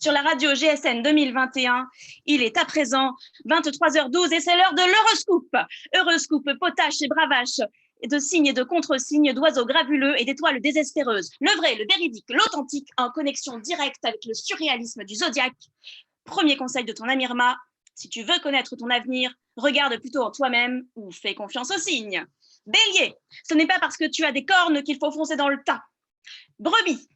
sur la radio GSN 2021. Il est à présent 23h12 et c'est l'heure de l'horoscope. Horoscope potache et bravache, de signes et de contre-signes, d'oiseaux gravuleux et d'étoiles désespéreuses. Le vrai, le véridique, l'authentique, en connexion directe avec le surréalisme du zodiaque. Premier conseil de ton ami Irma, si tu veux connaître ton avenir, regarde plutôt en toi-même ou fais confiance aux signes. Bélier, ce n'est pas parce que tu as des cornes qu'il faut foncer dans le tas. Brebis,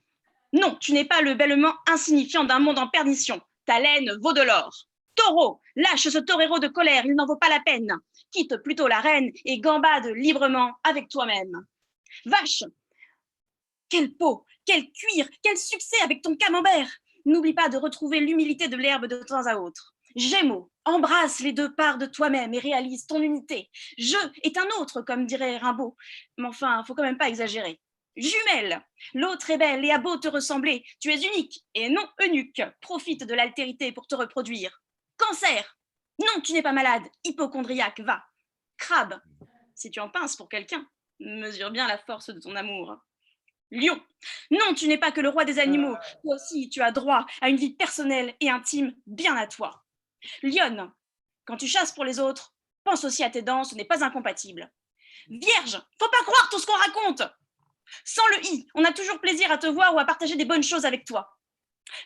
non, tu n'es pas le bêlement insignifiant d'un monde en perdition. Ta laine vaut de l'or. Taureau, lâche ce torero de colère, il n'en vaut pas la peine. Quitte plutôt la reine et gambade librement avec toi-même. Vache, quelle peau, quel cuir, quel succès avec ton camembert. N'oublie pas de retrouver l'humilité de l'herbe de temps à autre. Gémeaux, embrasse les deux parts de toi-même et réalise ton unité. Je est un autre, comme dirait Rimbaud. Mais enfin, faut quand même pas exagérer. Jumelle, l'autre est belle et a beau te ressembler, tu es unique et non eunuque. Profite de l'altérité pour te reproduire. Cancer, non, tu n'es pas malade, hypocondriaque, va. Crabe, si tu en pinces pour quelqu'un, mesure bien la force de ton amour. Lion, non, tu n'es pas que le roi des animaux, toi aussi tu as droit à une vie personnelle et intime bien à toi. Lionne, quand tu chasses pour les autres, pense aussi à tes dents, ce n'est pas incompatible. Vierge, faut pas croire tout ce qu'on raconte. Sans le i, on a toujours plaisir à te voir ou à partager des bonnes choses avec toi.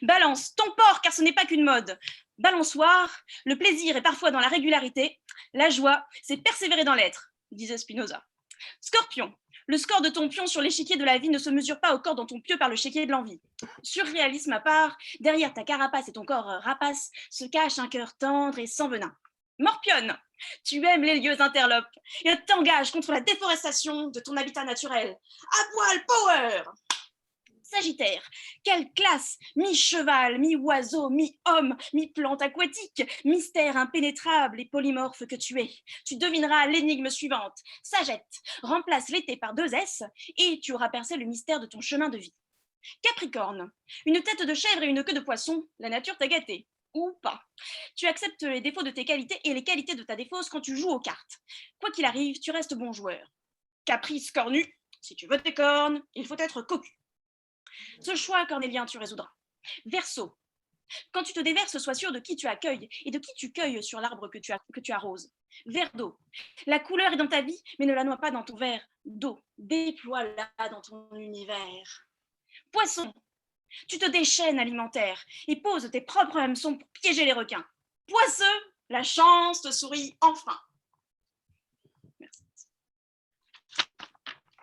Balance, ton porc, car ce n'est pas qu'une mode. Balançoire, le plaisir est parfois dans la régularité, la joie, c'est persévérer dans l'être, disait Spinoza. Scorpion, le score de ton pion sur l'échiquier de la vie ne se mesure pas au corps dans ton pieu par le chéquier de l'envie. Surréalisme à part, derrière ta carapace et ton corps rapace se cache un cœur tendre et sans venin. Morpionne, tu aimes les lieux interlopes et t'engages contre la déforestation de ton habitat naturel. À poil power! Sagittaire, quelle classe, mi-cheval, mi-oiseau, mi-homme, mi-plante aquatique, mystère impénétrable et polymorphe que tu es. Tu devineras l'énigme suivante. Sagette, remplace l'été par 2 S et tu auras percé le mystère de ton chemin de vie. Capricorne, une tête de chèvre et une queue de poisson, la nature t'a gâté. Ou pas. Tu acceptes les défauts de tes qualités et les qualités de ta défausse quand tu joues aux cartes. Quoi qu'il arrive, tu restes bon joueur. Caprice cornu, si tu veux tes cornes, il faut être cocu. Ce choix, Cornélien, tu résoudras. Verseau, quand tu te déverses, sois sûr de qui tu accueilles et de qui tu cueilles sur l'arbre que tu arroses. Verre d'eau, la couleur est dans ta vie, mais ne la noie pas dans ton verre d'eau. Déploie-la dans ton univers. Poisson, tu te déchaînes alimentaire et poses tes propres hameçons pour piéger les requins. Poisseux, la chance te sourit enfin.